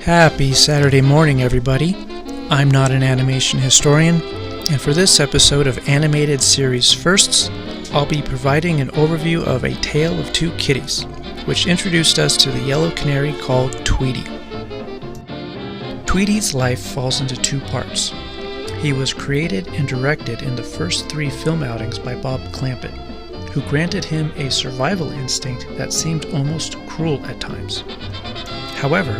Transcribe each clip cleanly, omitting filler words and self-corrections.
Happy Saturday morning, everybody. I'm not an animation historian, and for this episode of Animated Series Firsts, I'll be providing an overview of A Tale of Two Kitties, which introduced us to the yellow canary called Tweety. Tweety's life falls into two parts. He was created and directed in the first 3 film outings by Bob Clampett, who granted him a survival instinct that seemed almost cruel at times. However,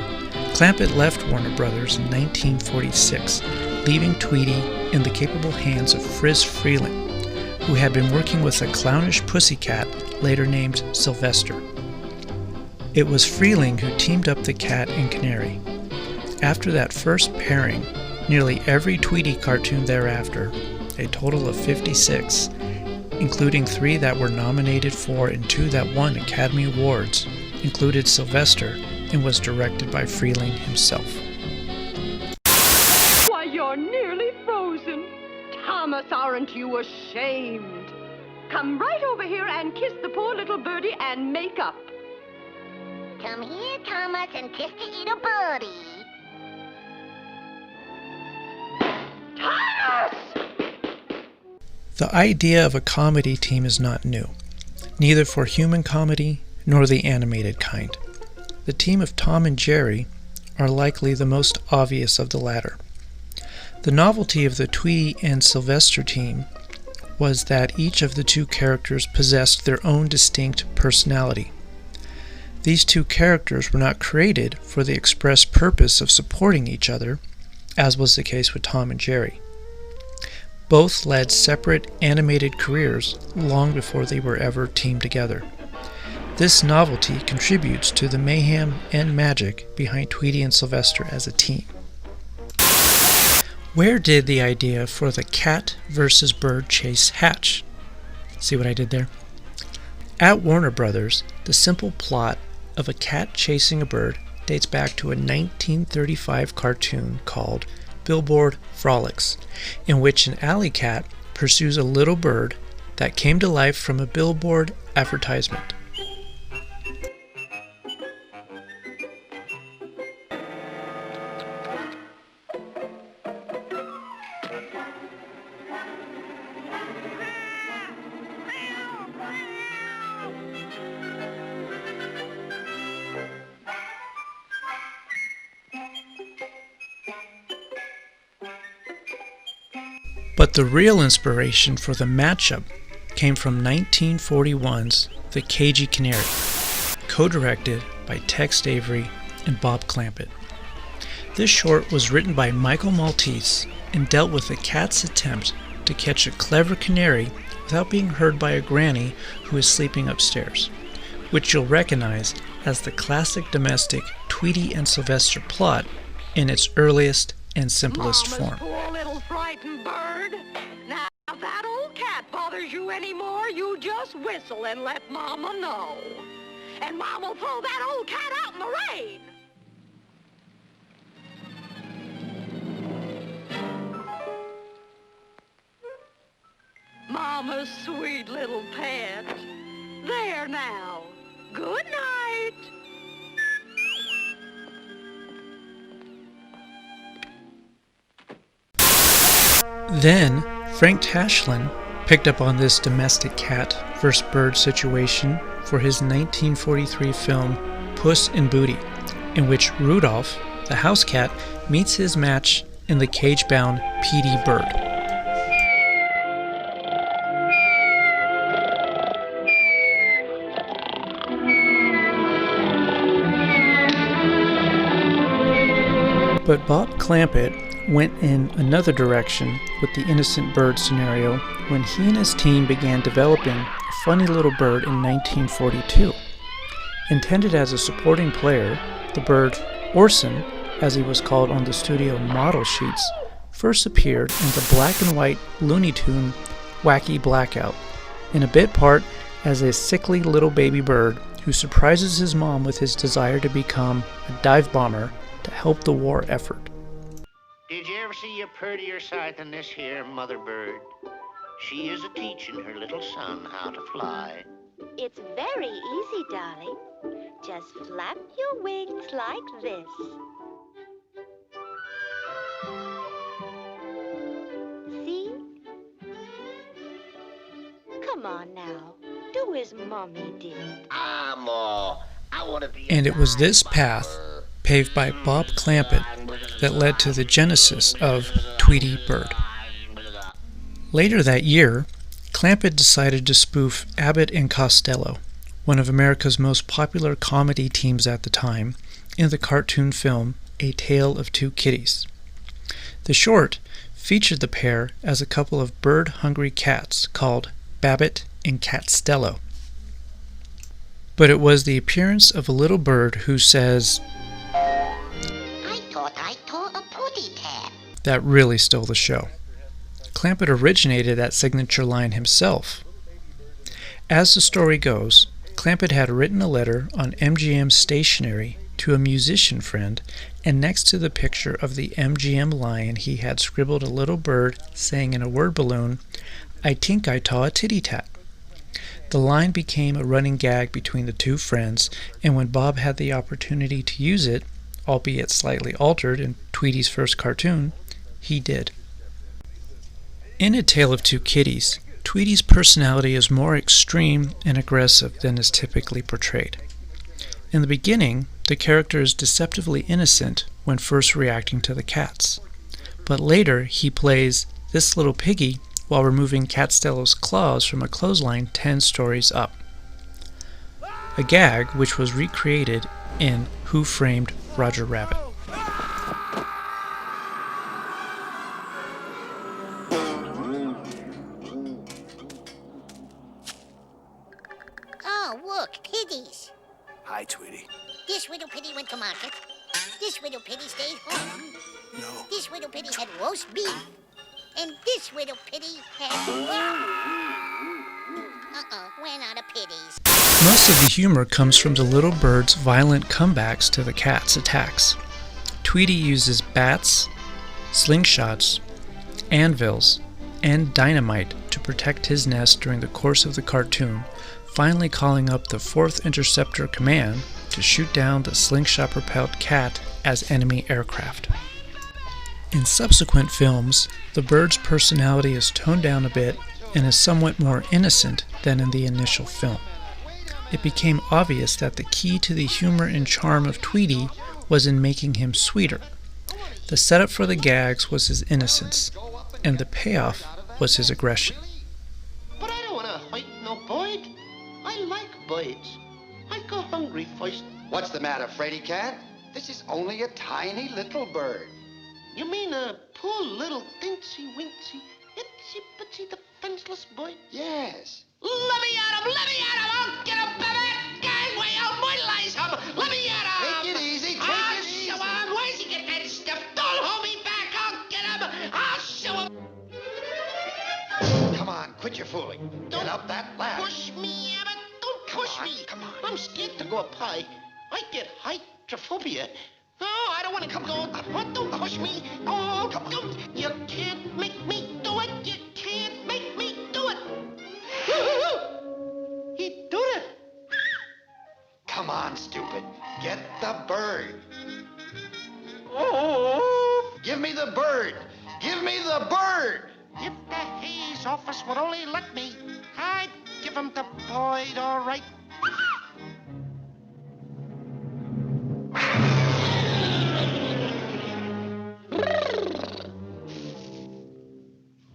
Clampett left Warner Brothers in 1946, leaving Tweety in the capable hands of Friz Freleng, who had been working with a clownish pussycat later named Sylvester. It was Freleng who teamed up the cat and canary. After that first pairing, nearly every Tweety cartoon thereafter, a total of 56, including 3 that were nominated for and 2 that won Academy Awards, included Sylvester and was directed by Freleng himself. Why, you're nearly frozen. Thomas, aren't you ashamed? Come right over here and kiss the poor little birdie and make up. Come here, Thomas, and kiss the little birdie. Thomas! The idea of a comedy team is not new, neither for human comedy nor the animated kind. The team of Tom and Jerry are likely the most obvious of the latter. The novelty of the Tweety and Sylvester team was that each of the 2 characters possessed their own distinct personality. These 2 characters were not created for the express purpose of supporting each other, as was the case with Tom and Jerry. Both led separate animated careers long before they were ever teamed together. This novelty contributes to the mayhem and magic behind Tweety and Sylvester as a team. Where did the idea for the cat versus bird chase hatch? See what I did there? At Warner Brothers, the simple plot of a cat chasing a bird dates back to a 1935 cartoon called Billboard Frolics, in which an alley cat pursues a little bird that came to life from a billboard advertisement. But the real inspiration for the matchup came from 1941's The Cagey Canary, co-directed by Tex Avery and Bob Clampett. This short was written by Michael Maltese and dealt with a cat's attempt to catch a clever canary without being heard by a granny who is sleeping upstairs, which you'll recognize as the classic domestic Tweety and Sylvester plot in its earliest and simplest form. Poor little frightened bird. Now, if that old cat bothers you anymore, you just whistle and let Mama know. And Mom will throw that old cat out in the rain. Mama's sweet little pet. There now. Good night. Then, Frank Tashlin picked up on this domestic cat versus bird situation for his 1943 film Puss in Booty, in which Rudolph, the house cat, meets his match in the cage-bound Petey bird. But Bob Clampett went in another direction with the innocent bird scenario when he and his team began developing a funny little bird in 1942. Intended as a supporting player, the bird Orson, as he was called on the studio model sheets, first appeared in the black and white Looney Tune Wacky Blackout, in a bit part as a sickly little baby bird who surprises his mom with his desire to become a dive bomber to help the war effort. Did you ever see a purtier sight than this here mother bird? She is a-teaching her little son how to fly. It's very easy, darling. Just flap your wings like this. as Mommy did. Ma, I want to be. And it was this path, paved by Bob Clampett, that led to the genesis of Tweety Bird. Later that year, Clampett decided to spoof Abbott and Costello, one of America's most popular comedy teams at the time, in the cartoon film A Tale of Two Kitties. The short featured the pair as a couple of bird-hungry cats called Babbitt and Catstello. But it was the appearance of a little bird who says, I thought I tore a putty tab. that really stole the show. Clampett originated that signature line himself. As the story goes, Clampett had written a letter on MGM stationery to a musician friend, and next to the picture of the MGM lion he had scribbled a little bird saying in a word balloon, "I tink I taw a titty tat." The line became a running gag between the two friends, and when Bob had the opportunity to use it, albeit slightly altered in Tweety's first cartoon, he did. In A Tale of Two Kitties, Tweety's personality is more extreme and aggressive than is typically portrayed. In the beginning, the character is deceptively innocent when first reacting to the cats, but later he plays this little piggy while removing Catstello's claws from a clothesline 10 stories up. A gag which was recreated in Who Framed Roger Rabbit. Oh, look, Kitties. Hi, Tweety. This little pitty went to market. This little pitty stayed home. No. This little pitty had roast beef. And this little pitty had... ran out of pitties. Most of the humor comes from the little bird's violent comebacks to the cat's attacks. Tweety uses bats, slingshots, anvils, and dynamite to protect his nest during the course of the cartoon, finally calling up the 4th Interceptor Command to shoot down the slingshot-propelled cat as enemy aircraft. In subsequent films, the bird's personality is toned down a bit and is somewhat more innocent than in the initial film. It became obvious that the key to the humor and charm of Tweety was in making him sweeter. The setup for the gags was his innocence, and the payoff was his aggression. But I don't want to fight no bird. I like birds. I go hungry first. What's the matter, Freddy Cat? This is only a tiny little bird. You mean a poor little dincy-wincy, itsy-bitsy defenseless bird? Yes. Let me at him! Let me at him! I'll get him, baby! Gangway, I'll mortalize him! Let me at him! Take it easy, take I'll it easy. show him! Where's he get that stuff? Don't hold me back! I'll get him! I'll show him! Come on, quit your fooling. Don't Get up that ladder. Push me, Abbott! Don't push on, me! come on. I'm scared to go up high. I get hydrophobia. No, I don't want to go. Oh, don't push me. Oh, Come on. don't. You can't make me do it. You can't make me do it. He did it. Come on, stupid. Get the bird. Oh. Give me the bird. Give me the bird. If the Hayes office would only let me, I'd give him the bird, all right.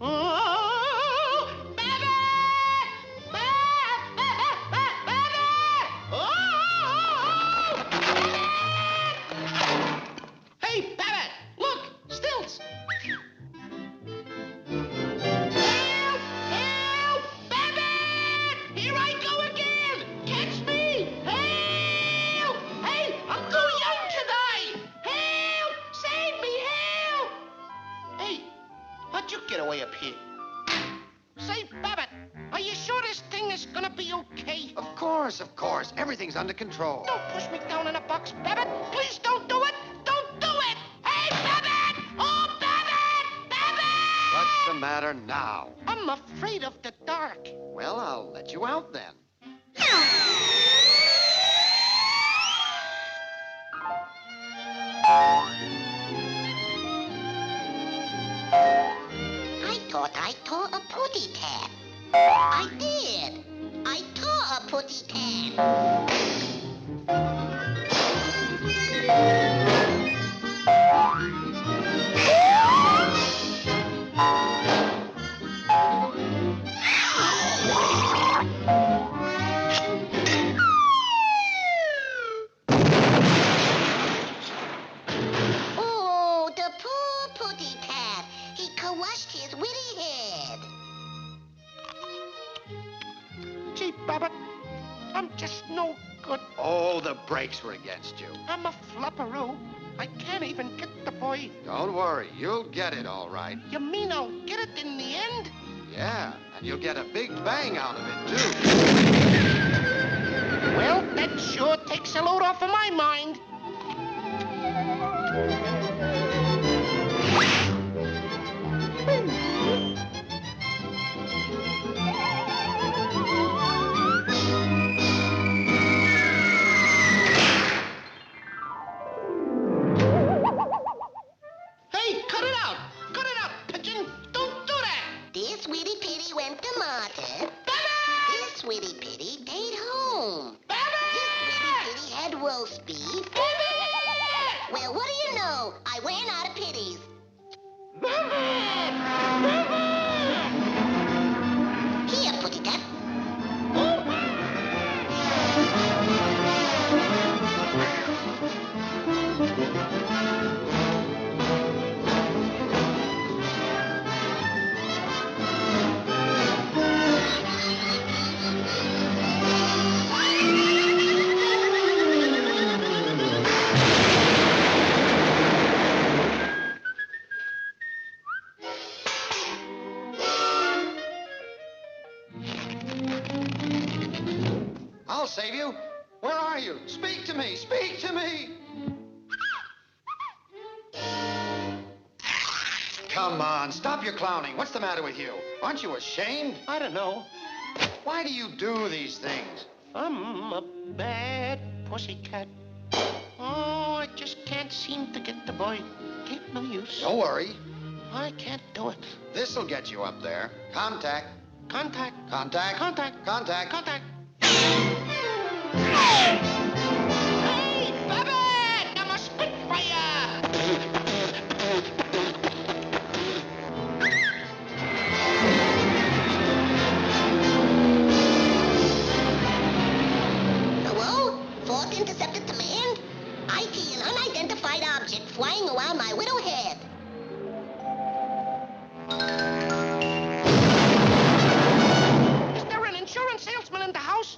Oh, baby! Baby! Oh! Hey, Babbitt! Look! Stilts! Help! Help! Babbitt! Here I go again! Catch me! Help! Hey, I'm too young to die! Help! Save me! Help! Hey, how'd you get away up here? Say, Babbitt, are you sure this thing is gonna be okay? Of course, of course. Everything's under control. Don't push me down in a box, Babbitt! Please don't do it! Don't do it! Hey, Babbitt! Oh, Babbitt! Babbitt! What's the matter now? I'm afraid of the dark. Well, I'll let you out then. I thought I tore a putty tab. I did. I tore a brakes were against you. I'm a flopperoo. I can't even get the boy. Don't worry, you'll get it all right. You mean I'll get it in the end? Yeah, and you'll get a big bang out of it, too. Well, that sure takes a load off of my mind. Hey, cut it out! Cut it out, pigeon! Don't do that! Dear Sweetie Pitty went to market. Baby! Dear Sweetie Pitty stayed home. Baby! Dear Sweetie Pitty had roast beef. Baby! Well, what do you know? I ran out of pitties. Here, Putty Tat. I'll save you. Where are you? Speak to me. Speak to me. Come on, stop your clowning. What's the matter with you? Aren't you ashamed? I don't know. Why do you do these things? I'm a bad pussycat. Oh, I just can't seem to get the boy. Ain't no use. Don't worry. I can't do it. This'll get you up there. Contact. Contact. Contact. Contact. Contact. Contact. Hey, Babbitt! I'm a Spitfire! Hello? Fourth intercepted command? I see an unidentified object flying around my widow head. Is there an insurance salesman in the house?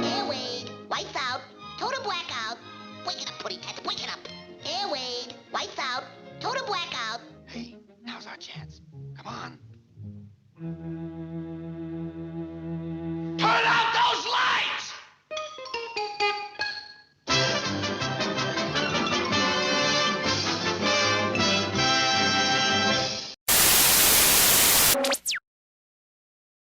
Airway, lights out, total blackout. Wake it up, Putty Tat, wake it up. Airway, lights out, total blackout. Hey, now's our chance. Come on.